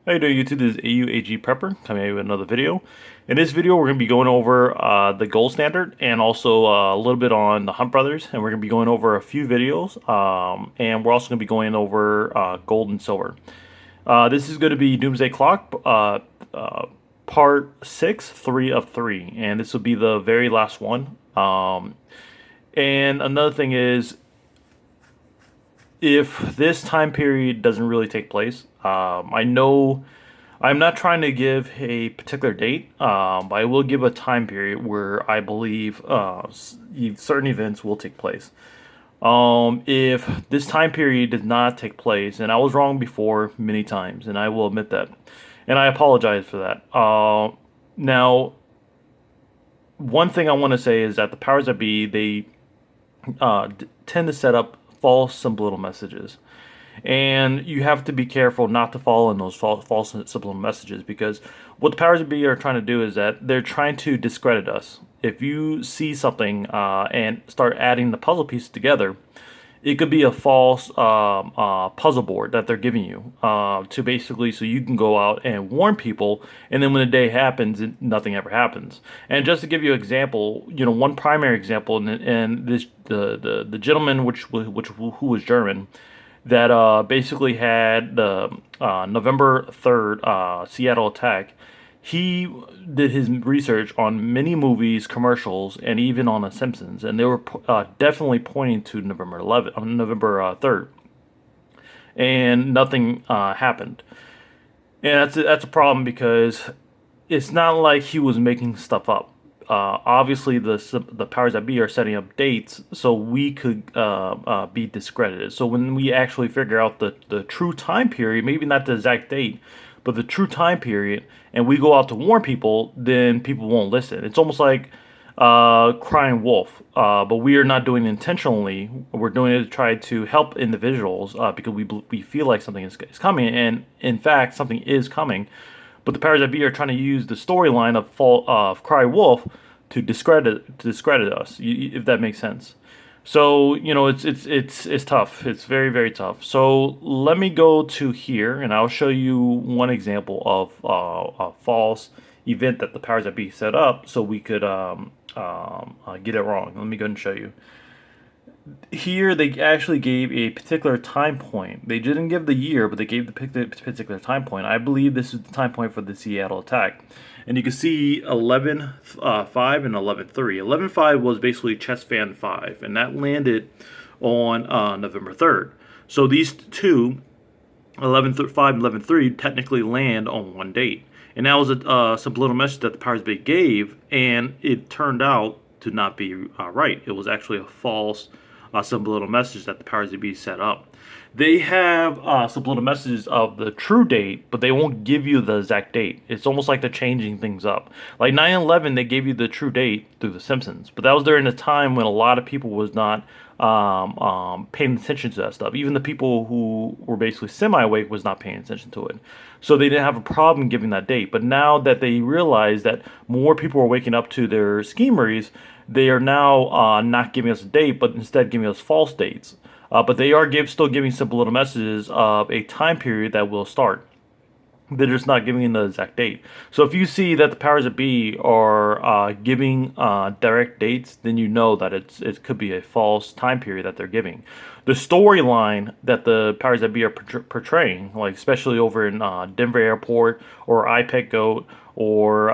How you doing, YouTube? This is AUAG Prepper coming at you with another video. In this video, we're going to be going over the gold standard and also a little bit on the Hunt Brothers, and we're going to be going over a few videos, and we're also going to be going over gold and silver. This is going to be Doomsday Clock, part 6, 3 of 3, and this will be the very last one. And another thing is, if this time period doesn't really take place, I know I'm not trying to give a particular date, but I will give a time period where I believe certain events will take place. If this time period did not take place, and I was wrong before many times, and I will admit that, and I apologize for that. Now, one thing I want to say is that the powers that be, they tend to set up false subliminal messages. And you have to be careful not to fall in those false subliminal messages, because what the powers that be are trying to do is that they're trying to discredit us. If you see something and start adding the puzzle pieces together, it could be a false puzzle board that they're giving you to basically so you can go out and warn people, and then when the day happens, nothing ever happens. And just to give you an example, one primary example, and this the gentleman who was German, that basically had the November 3rd Seattle attack. He did his research on many movies, commercials, and even on The Simpsons, and they were definitely pointing to November 3rd, and nothing happened. And that's a problem, because it's not like he was making stuff up. Obviously, the powers that be are setting up dates so we could be discredited. So when we actually figure out the true time period, maybe not the exact date, but the true time period, and we go out to warn people, then people won't listen. It's almost like crying wolf, but we are not doing it intentionally. We're doing it to try to help individuals because we feel like something is coming, and in fact, something is coming. But the powers that be are trying to use the storyline of Cry Wolf to discredit us, if that makes sense. So it's tough. It's very, very tough. So let me go to here, and I'll show you one example of a false event that the powers that be set up, so we could get it wrong. Let me go and show you. Here they actually gave a particular time point. They didn't give the year, but they gave the particular time point. I believe this is the time point for the Seattle attack. And you can see 11.5 and 11.3. 11.5 was basically Chess Fan 5, and that landed on November 3rd. So these two, 11.5 and 11.3, technically land on one date. And that was a subliminal message that the powers be gave, and it turned out to not be right. It was actually a false subliminal message that the powers that be set up. They have subliminal messages of the true date, but they won't give you the exact date. It's almost like they're changing things up. Like 9/11, they gave you the true date through The Simpsons, but that was during a time when a lot of people was not paying attention to that stuff. Even the people who were basically semi-awake was not paying attention to it. So they didn't have a problem giving that date. But now that they realize that more people are waking up to their schemeries, they are now not giving us a date, but instead giving us false dates. But they are still giving subliminal messages of a time period that will start. They're just not giving the exact date. So if you see that the powers that be are giving direct dates, then you know that it could be a false time period that they're giving. The storyline that the powers that be are portraying, like especially over in Denver Airport or iPet Goat or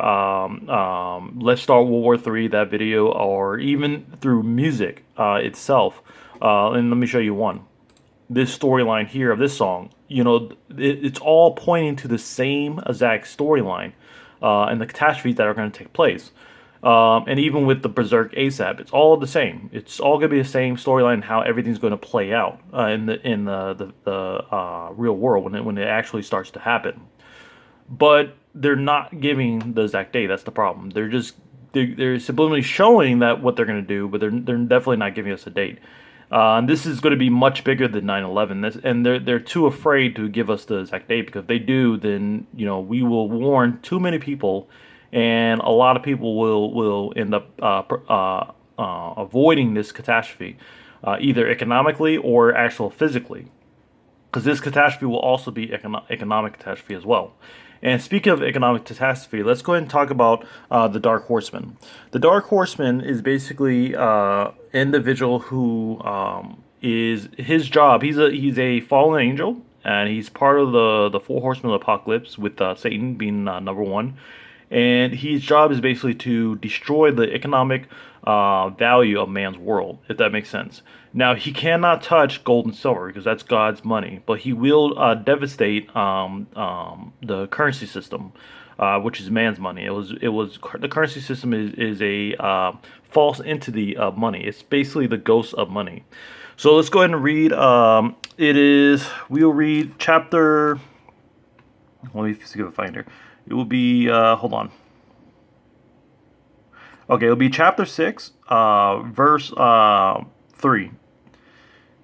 Let's Start World War III, that video, or even through music itself. And let me show you one. This storyline here of this song, it's all pointing to the same exact storyline and the catastrophes that are going to take place. And even with the Berserk ASAP, it's all the same. It's all going to be the same storyline and how everything's going to play out in the real world when it actually starts to happen. But they're not giving the exact date. That's the problem. They're subliminally showing that what they're going to do, but they're definitely not giving us a date. And this is going to be much bigger than 9/11, and they're too afraid to give us the exact date, because if they do, then we will warn too many people, and a lot of people will end up avoiding this catastrophe, either economically or actual physically. because this catastrophe will also be economic catastrophe as well. And speaking of economic catastrophe, let's go ahead and talk about the Dark Horseman. The Dark Horseman is basically individual who is his job. He's a fallen angel, and he's part of the four horsemen of the apocalypse, with Satan being number one. And his job is basically to destroy the economic value of man's world, if that makes sense. Now, he cannot touch gold and silver because that's God's money, but he will devastate the currency system, which is man's money. It was the currency system is a false entity of money. It's basically the ghost of money. So let's go ahead and read. We'll read chapter. Let me see if I find here. It will be. Hold on. Okay, it'll be chapter 6, verse 3.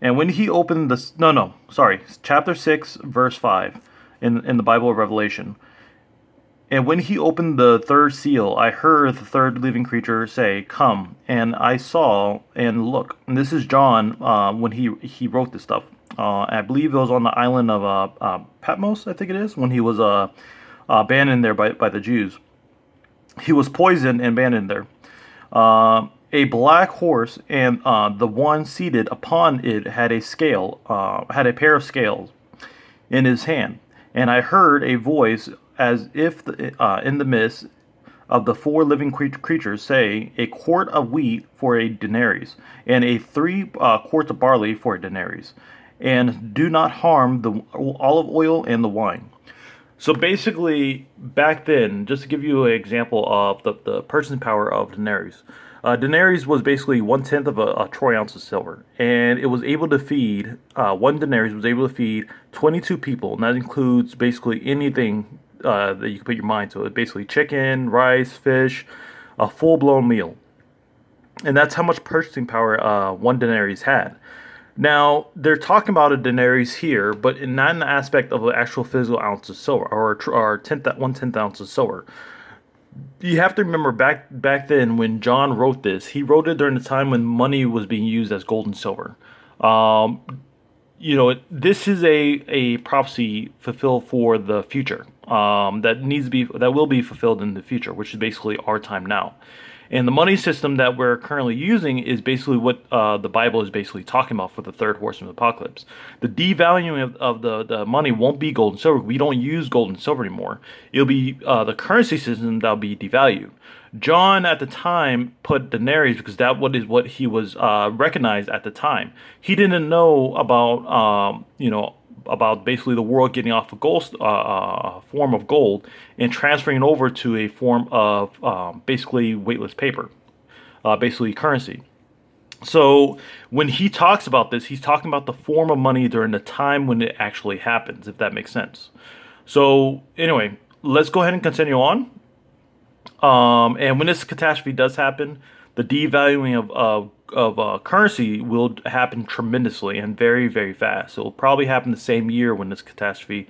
And when he opened the no, sorry, chapter 6, verse 5, in the Bible of Revelation. And when he opened the third seal, I heard the third living creature say, "Come." And I saw and look. And this is John when he wrote this stuff. I believe it was on the island of Patmos, I think it is, when he was abandoned there by the Jews. He was poisoned and abandoned there. A black horse, and the one seated upon it had a pair of scales in his hand. And I heard a voice as if in the midst of the four living creatures say, "A quart of wheat for a denarius, and a 3 quarts of barley for a denarius, and do not harm the olive oil and the wine." So basically, back then, just to give you an example of the purchasing power of denarius. Denarius was basically 1/10 of a troy ounce of silver, and it was able to feed, one denarius was able to feed 22 people, and that includes basically anything that you can put your mind to. It basically chicken, rice, fish, a full-blown meal. And that's how much purchasing power one denarius had. Now, they're talking about a denarius here, but not in the aspect of an actual physical ounce of silver, or 1/10 ounce of silver. You have to remember back then when John wrote this, he wrote it during the time when money was being used as gold and silver. Um, this is a prophecy fulfilled for the future, that will be fulfilled in the future, which is basically our time now. And the money system that we're currently using is basically what the Bible is basically talking about for the third horseman of the apocalypse. The devaluing of the money won't be gold and silver. We don't use gold and silver anymore. It'll be the currency system that'll be devalued. John at the time put denarius because is what he was recognized at the time. He didn't know about basically the world getting off a gold form of gold and transferring over to a form of basically weightless paper, basically currency. So when he talks about this, he's talking about the form of money during the time when it actually happens, if that makes sense. So anyway, let's go ahead and continue on. And when this catastrophe does happen, the devaluing of currency will happen tremendously and very, very fast. It will probably happen the same year when this catastrophe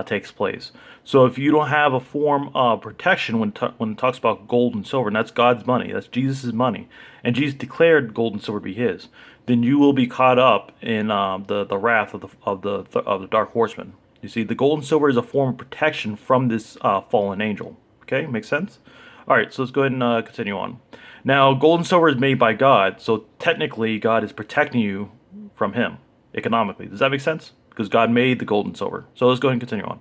takes place. So if you don't have a form of protection when it talks about gold and silver, and that's God's money, that's Jesus' money, and Jesus declared gold and silver be His, then you will be caught up in the wrath of the dark horseman. You see, the gold and silver is a form of protection from this fallen angel. Okay, makes sense? All right, so let's go ahead and continue on. Now, gold and silver is made by God, so technically God is protecting you from Him economically. Does that make sense? Because God made the gold and silver. So let's go ahead and continue on.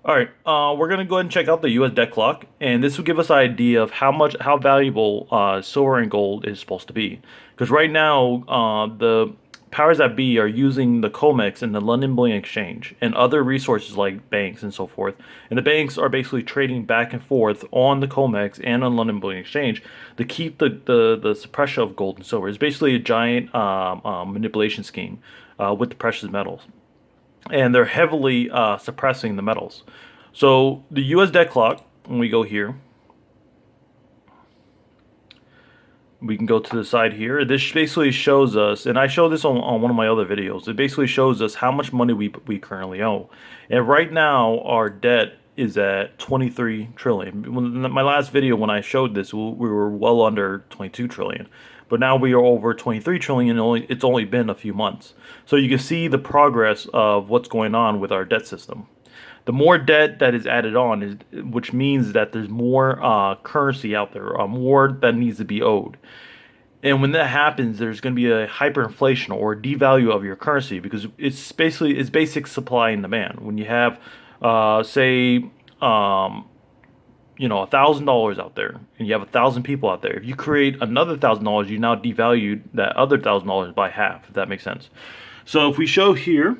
All right, we're going to go ahead and check out the U.S. debt clock, and this will give us an idea of how valuable silver and gold is supposed to be. Because right now, the powers that be are using the COMEX and the London Bullion Exchange and other resources like banks and so forth. And the banks are basically trading back and forth on the COMEX and on London Bullion Exchange to keep the suppression of gold and silver. It's basically a giant manipulation scheme with the precious metals. And they're heavily suppressing the metals. So the U.S. debt clock, when we go here, we can go to the side here. This basically shows us, and I showed this on one of my other videos, it basically shows us how much money we currently owe. And right now, our debt is at 23 trillion. My last video, when I showed this, we were well under 22 trillion. but now we are over 23 trillion, and it's only been a few months. So you can see the progress of what's going on with our debt system. The more debt that is added on, which means that there's more currency out there, more that needs to be owed. And when that happens, there's going to be a hyperinflation or devalue of your currency, because it's basic supply and demand. When you have, say, $1,000 out there, and you have 1,000 people out there. If you create another $1,000, you now devalued that other $1,000 by half. If that makes sense. So if we show here,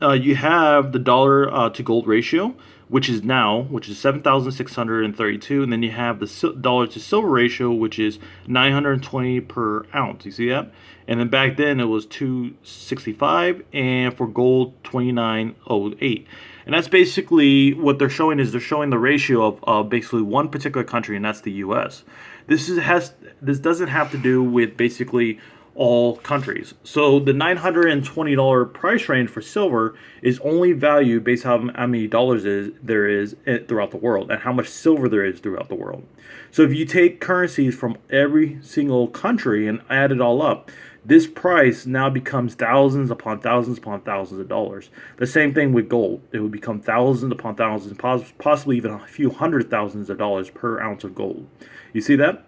you have the dollar to gold ratio, which is 7,632, and then you have the dollar to silver ratio, which is 920 per ounce. You see that? And then back then it was 265, and for gold 2908. And that's basically what they're showing the ratio of basically one particular country, and that's the U.S. This doesn't have to do with basically all countries. So the $920 price range for silver is only valued based on how many dollars there is throughout the world, and how much silver there is throughout the world. So if you take currencies from every single country and add it all up, this price now becomes thousands upon thousands upon thousands of dollars. The same thing with gold. It would become thousands upon thousands, possibly even a few hundred thousands of dollars per ounce of gold. You see that?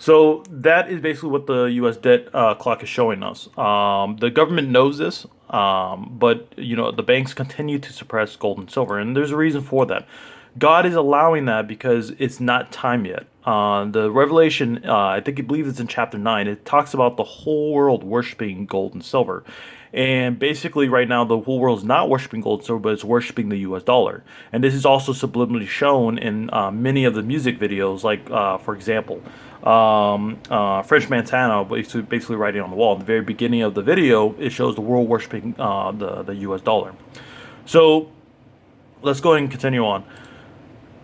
So that is basically what the U.S. debt clock is showing us. The government knows this, but the banks continue to suppress gold and silver, and there's a reason for that. God is allowing that because it's not time yet. The Revelation, I believe it's in chapter 9, it talks about the whole world worshiping gold and silver. And basically right now the whole world is not worshiping gold and silver, but it's worshiping the US dollar. And this is also subliminally shown in many of the music videos, like for example, French Montana basically writing on the wall. At the very beginning of the video, it shows the world worshiping the US dollar. So let's go ahead and continue on.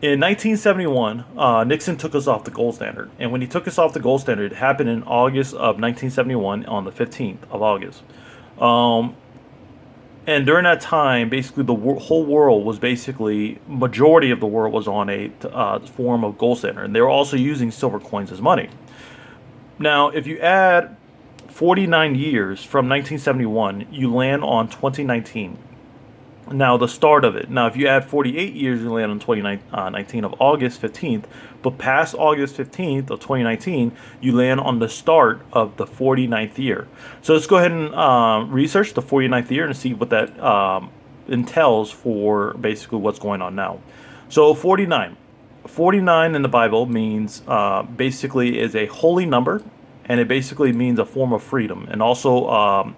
In 1971, Nixon took us off the gold standard. And when he took us off the gold standard, it happened in August of 1971, on the 15th of August. And during that time, basically the whole world was majority of the world was on a form of gold standard. And they were also using silver coins as money. Now, if you add 49 years from 1971, you land on 2019. Now, the start of it. Now, if you add 48 years, you land on 2019 of August 15th. But past August 15th of 2019, you land on the start of the 49th year. So let's go ahead and research the 49th year and see what that entails for basically what's going on now. So 49. 49 in the Bible means basically is a holy number, and it basically means a form of freedom. And also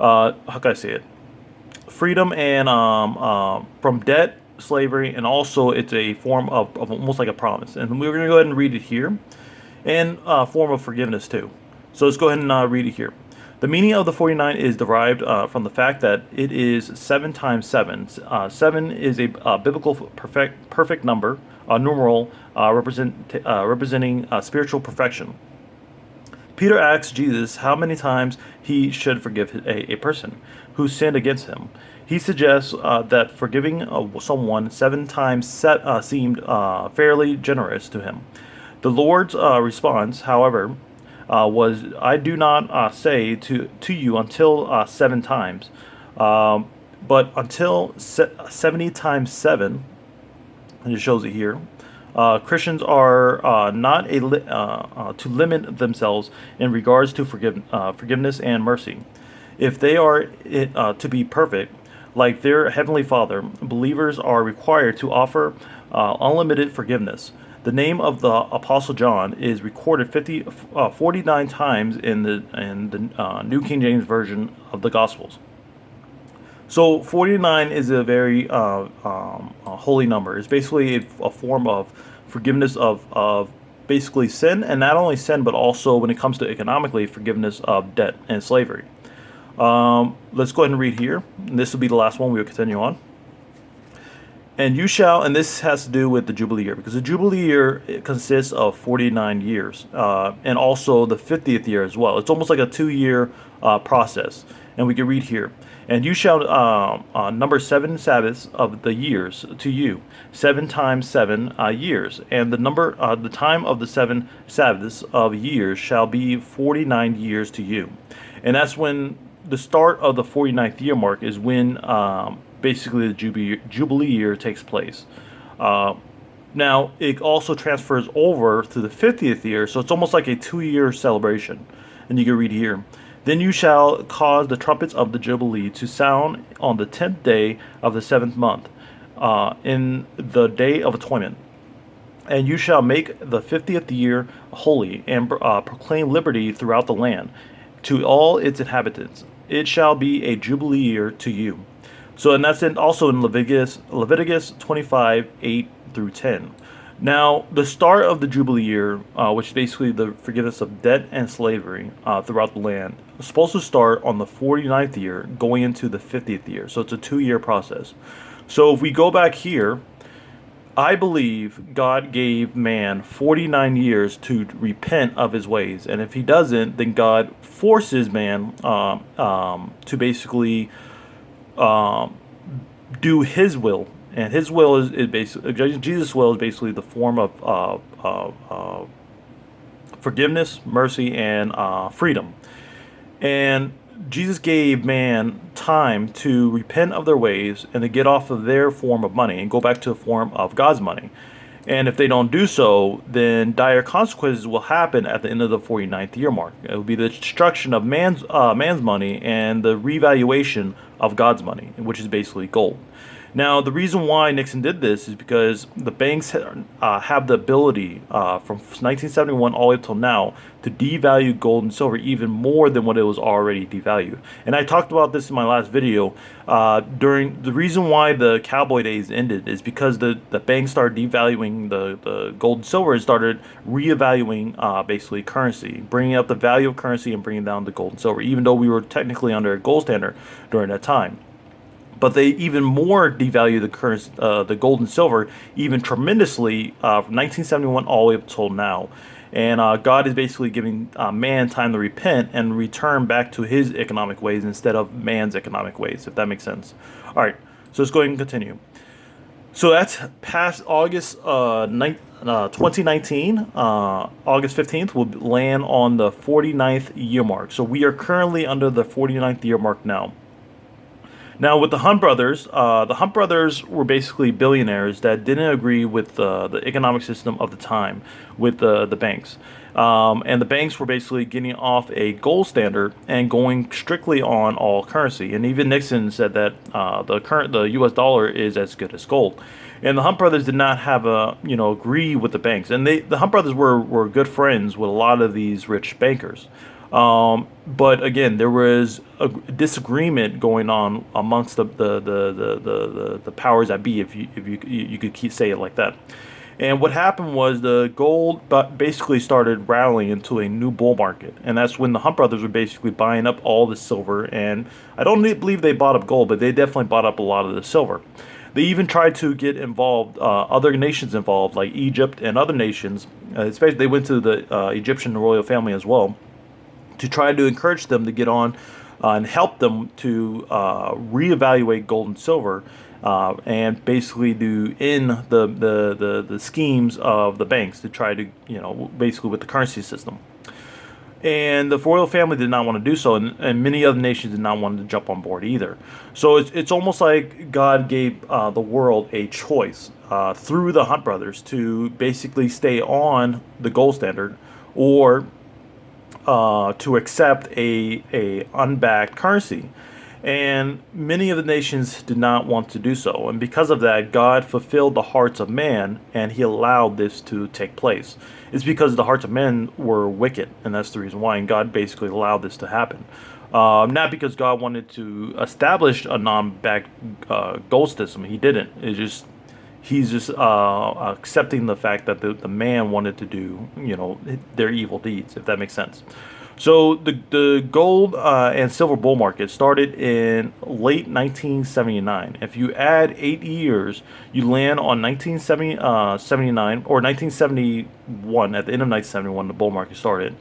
how can I say it? Freedom and from debt, slavery, and also it's a form of almost like a promise. And we're going to go ahead and read it here, and form of forgiveness too. So let's go ahead and read it here. The meaning of the 49 is derived from the fact that it is 7 times 7. 7 is a biblical perfect number, numeral representing spiritual perfection. Peter asks Jesus how many times he should forgive a person who sinned against him. He suggests that forgiving someone 7 times seemed fairly generous to him. The Lord's response, however, was, "I do not say to you until 7 times, but until 70 times 7, and it shows it here. Christians are not to limit themselves in regards to forgiveness and mercy. If they are to be perfect, like their Heavenly Father, believers are required to offer unlimited forgiveness. The name of the Apostle John is recorded 49 times in the New King James Version of the Gospels. So 49 is a very holy number. It's basically a form of forgiveness of basically sin, and not only sin, but also when it comes to economically, forgiveness of debt and slavery. Let's go ahead and read here. And this will be the last one. We will continue on. And you shall, and this has to do with the Jubilee year, because the Jubilee year consists of 49 years, and also the 50th year as well. It's almost like a 2-year process. And we can read here. And you shall number 7 Sabbaths of the years to you, 7 times 7 years, and the time of the 7 Sabbaths of years shall be 49 years to you, and that's when the start of the 49th year mark is when basically the Jubilee year takes place. Uh, Now, it also transfers over to the 50th year, so it's almost like a 2 year celebration. And you can read here. Then you shall cause the trumpets of the Jubilee to sound on the 10th day of the 7th month, in the day of atonement. And you shall make the 50th year holy, and proclaim liberty throughout the land to all its inhabitants. It shall be a jubilee year to you. So, and that's also in Leviticus 25:8 through 10. Now, the start of the Jubilee year, which is basically the forgiveness of debt and slavery throughout the land, is supposed to start on the 49th year, going into the 50th year. So it's a 2 year process. So if we go back here, I believe God gave man 49 years to repent of his ways. And if he doesn't, then God forces man to basically do his will. And his will is basically, Jesus' will is basically the form of forgiveness, mercy, and freedom. And Jesus gave man time to repent of their ways and to get off of their form of money and go back to the form of God's money. And if they don't do so, then dire consequences will happen at the end of the 49th year mark. It will be the destruction of man's money and the revaluation of God's money, which is basically gold. Now, the reason why Nixon did this is because the banks have the ability from 1971 all the way up till now to devalue gold and silver even more than what it was already devalued. And I talked about this in my last video. During the reason why the cowboy days ended is because the banks started devaluing the gold and silver and started reevaluating basically currency, bringing up the value of currency and bringing down the gold and silver, even though we were technically under a gold standard during that time. But they even more devalue the gold and silver, even tremendously, from 1971 all the way up till now. And God is basically giving man time to repent and return back to his economic ways instead of man's economic ways, if that makes sense. All right, so let's go ahead and continue. So that's past August 2019. August 15th will land on the 49th year mark. So we are currently under the 49th year mark now. Now, with the Hunt brothers were basically billionaires that didn't agree with the economic system of the time with the banks. And the banks were basically getting off a gold standard and going strictly on all currency. And even Nixon said that the U.S. dollar is as good as gold. And the Hunt brothers did not have agree with the banks. And the Hunt brothers were good friends with a lot of these rich bankers. But again, there was a disagreement going on amongst the powers that be, if you could say it like that. And what happened was the gold basically started rallying into a new bull market, and that's when the Hunt brothers were basically buying up all the silver. And I don't believe they bought up gold, but they definitely bought up a lot of the silver. They even tried to get involved, other nations involved, like Egypt and other nations. Especially, they went to the Egyptian royal family as well, to try to encourage them to get on and help them to reevaluate gold and silver, and basically to end the schemes of the banks to try to, basically with the currency system. And the royal family did not want to do so, and many other nations did not want to jump on board either. So it's almost like God gave the world a choice through the Hunt brothers to basically stay on the gold standard, or to accept a unbacked currency. And many of the nations did not want to do so. And because of that, God fulfilled the hearts of man, and he allowed this to take place. It's because the hearts of men were wicked, and that's the reason why. And God basically allowed this to happen. Not because God wanted to establish a non-backed gold system. He didn't. He's just accepting the fact that the man wanted to do, their evil deeds, if that makes sense. So the gold and silver bull market started in late 1979. If you add 8 years, you land on 1979 or 1971. At the end of 1971, the bull market started.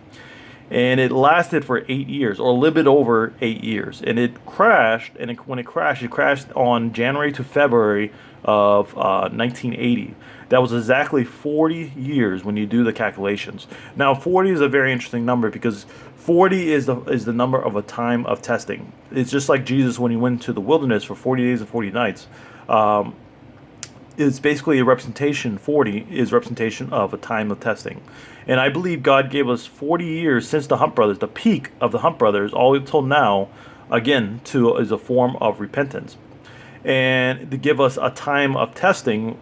and it lasted for 8 years, or a little bit over 8 years, and it crashed. And when it crashed on January to February of 1980. That was exactly 40 years when you do the calculations. Now, 40 is a very interesting number because 40 is the number of a time of testing. It's just like Jesus when he went to the wilderness for 40 days and 40 nights. It's basically a representation. 40 is representation of a time of testing, and I believe God gave us 40 years since the Hunt Brothers, the peak of the Hunt Brothers, all until now, again, to is a form of repentance, and to give us a time of testing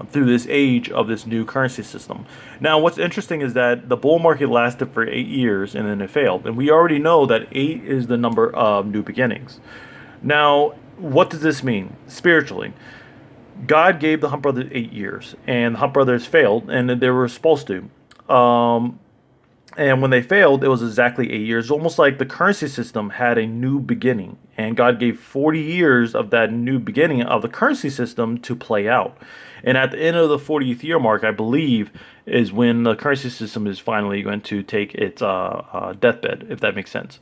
through this age of this new currency system. Now, what's interesting is that the bull market lasted for 8 years and then it failed, and we already know that 8 is the number of new beginnings. Now, what does this mean spiritually? God gave the Hunt Brothers 8 years, and the Hunt Brothers failed, and they were supposed to. And when they failed, it was exactly 8 years. Almost like the currency system had a new beginning, and God gave 40 years of that new beginning of the currency system to play out. And at the end of the 40th year mark, I believe, is when the currency system is finally going to take its deathbed, if that makes sense.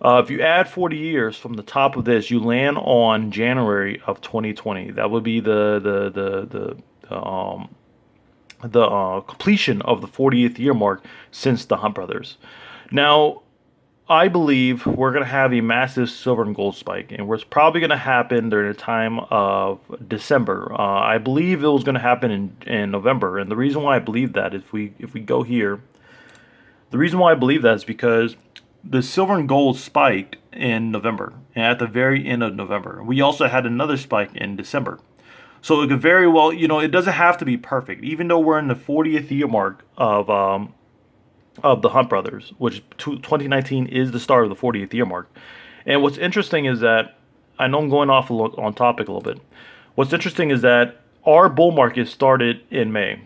If you add 40 years from the top of this, you land on January of 2020. That would be the completion of the 40th year mark since the Hunt Brothers. Now, I believe we're going to have a massive silver and gold spike, and it's probably going to happen during the time of December. I believe it was going to happen in November, and the reason why I believe that, if we go here, the reason why I believe that is because the silver and gold spiked in November, and at the very end of November. We also had another spike in December. So it could very well, it doesn't have to be perfect. Even though we're in the 40th year mark of the Hunt Brothers, which 2019 is the start of the 40th year mark. And what's interesting is that, I know I'm going off on topic a little bit. What's interesting is that our bull market started in May.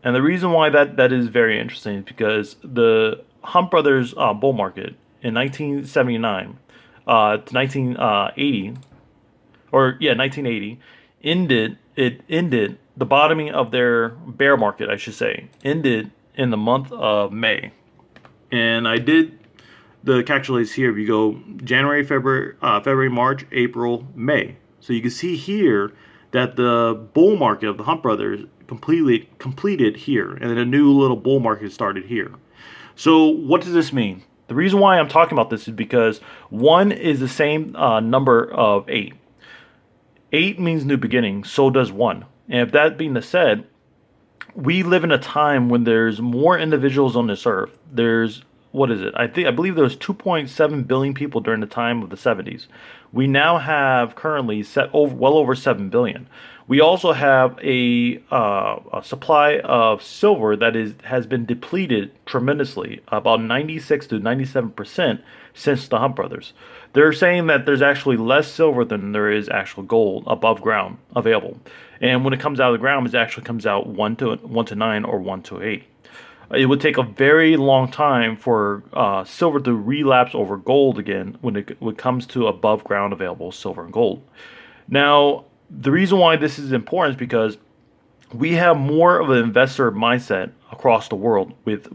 And the reason why that is very interesting is because the Hunt Brothers bull market in 1979 to 1980, 1980, ended the bottoming of their bear market, I should say, ended in the month of May. And I did the calculations here. If you go January, February, March, April, May. So you can see here that the bull market of the Hunt Brothers completed here, and then a new little bull market started here. So what does this mean? The reason why I'm talking about this is because 1 is the same number of 8. 8 means new beginning, so does 1. And if that being said, we live in a time when there's more individuals on this earth. There's, what is it? I believe there was 2.7 billion people during the time of the 70s. We now have currently well over 7 billion. We also have a supply of silver that has been depleted tremendously, about 96 to 97% since the Hunt Brothers. They're saying that there's actually less silver than there is actual gold above ground available. And when it comes out of the ground, it actually comes out 1 to 9 or 1 to 8. It would take a very long time for silver to relapse over gold again when it comes to above ground available silver and gold. Now, the reason why this is important is because we have more of an investor mindset across the world with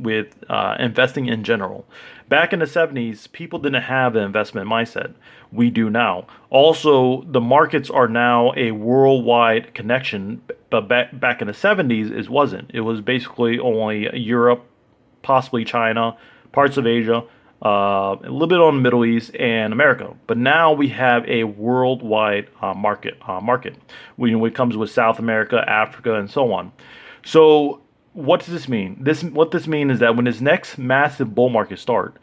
investing in general. Back in the 70s, people didn't have an investment mindset. We do now. Also, the markets are now a worldwide connection, but back in the 70s, it wasn't. It was basically only Europe, possibly China, parts of Asia, a little bit on the Middle East and America. But now we have a worldwide market. When it comes with South America, Africa, and so on. So what does this mean? What this means is that when this next massive bull market starts,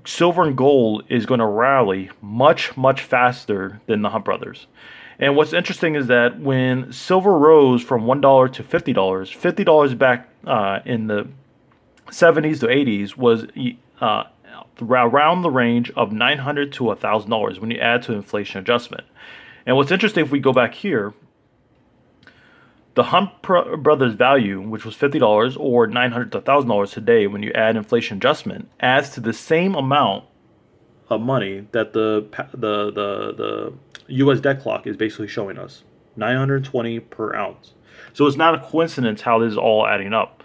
silver and gold is going to rally much, much faster than the Hunt Brothers. And what's interesting is that when silver rose from $1 to $50, $50 back in the 70s to 80s was around the range of $900 to $1,000 when you add to inflation adjustment. And what's interesting, if we go back here, the Hunt Brothers value, which was $50 or $900 to $1,000 today, when you add inflation adjustment, adds to the same amount of money that the U.S. debt clock is basically showing us, $920 per ounce. So it's not a coincidence how this is all adding up.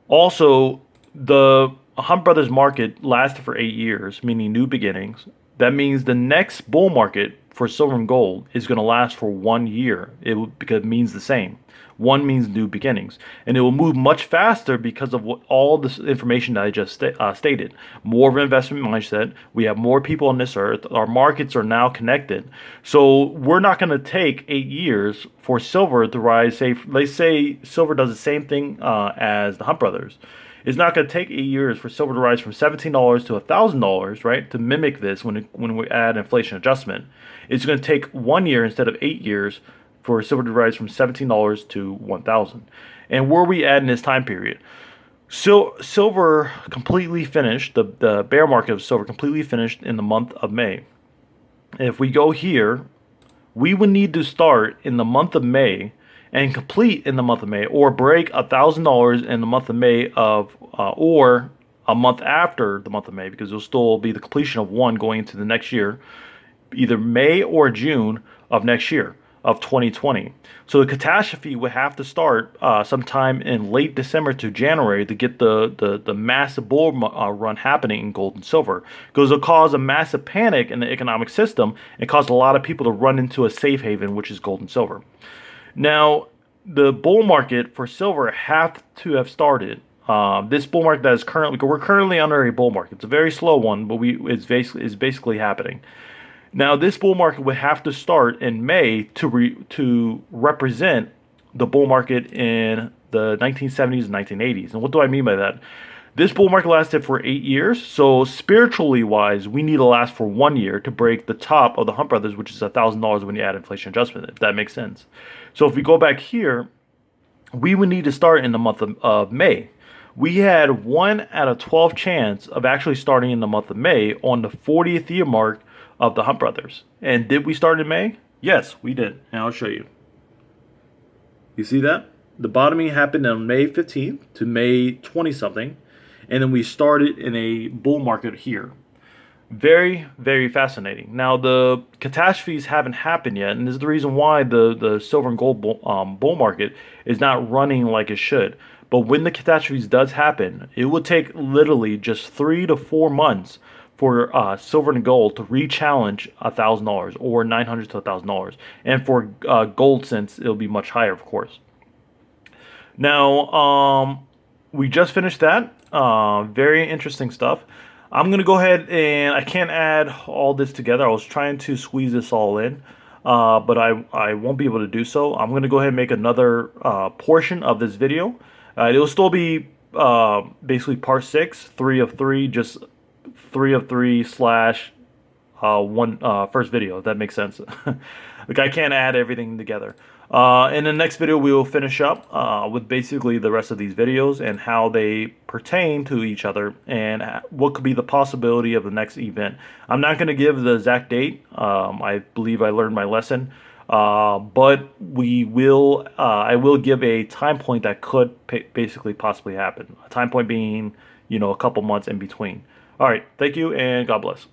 Also, The Hunt Brothers market lasted for 8 years, meaning new beginnings. That means the next bull market for silver and gold is going to last for 1 year. Because it means the same. One means new beginnings, and it will move much faster because of what all this information that I just stated. More of an investment mindset. We have more people on this earth. Our markets are now connected, so we're not going to take 8 years for silver to rise. Say, let's say silver does the same thing as the Hunt Brothers. It's not going to take 8 years for silver to rise from $17 to $1,000, right? To mimic this when we add inflation adjustment, it's going to take 1 year instead of 8 years for silver to rise from $17 to 1,000. And where are we at in this time period? Silver completely finished, the bear market of silver completely finished in the month of May. If we go here, we would need to start in the month of May and complete in the month of May, or break $1,000 in the month of May or a month after the month of May, because it'll still be the completion of one going into the next year, either May or June of next year of 2020. So the catastrophe would have to start sometime in late December to January to get the massive bull run happening in gold and silver, because it'll cause a massive panic in the economic system and cause a lot of people to run into a safe haven, which is gold and silver. Now, the bull market for silver have to have started. This bull market that is we're currently under a bull market. It's a very slow one, but it's basically happening. Now, this bull market would have to start in May to represent the bull market in the 1970s and 1980s. And what do I mean by that? This bull market lasted for 8 years. So spiritually wise, we need to last for 1 year to break the top of the Hunt Brothers, which is $1,000 when you add inflation adjustment, if that makes sense. So if we go back here, we would need to start in the month of May. We had 1 out of 12 chance of actually starting in the month of May on the 40th year mark of the Hunt Brothers. And did we start in May? Yes, we did. And I'll show you. You see that? The bottoming happened on May 15th to May 20 something. And then we started in a bull market here. Very, very fascinating. Now, the catastrophes haven't happened yet, and this is the reason why the silver and gold bull market is not running like it should. But when the catastrophes does happen, it will take literally just 3 to 4 months for silver and gold to re-challenge $1,000 or $900 to $1,000, and for gold, since it'll be much higher, of course. Now, we just finished that. Very interesting stuff. I'm gonna go ahead, and I can't add all this together. I was trying to squeeze this all in, but I won't be able to do so. I'm gonna go ahead and make another portion of this video. It will still be basically part 6, 3 of 3, just 3 of 3 slash one first video, if that makes sense. Like, I can't add everything together. In the next video, we will finish up with basically the rest of these videos and how they pertain to each other and what could be the possibility of the next event. I'm not going to give the exact date. I believe I learned my lesson. But I will give a time point that could basically possibly happen. A time point being, a couple months in between. All right. Thank you, and God bless.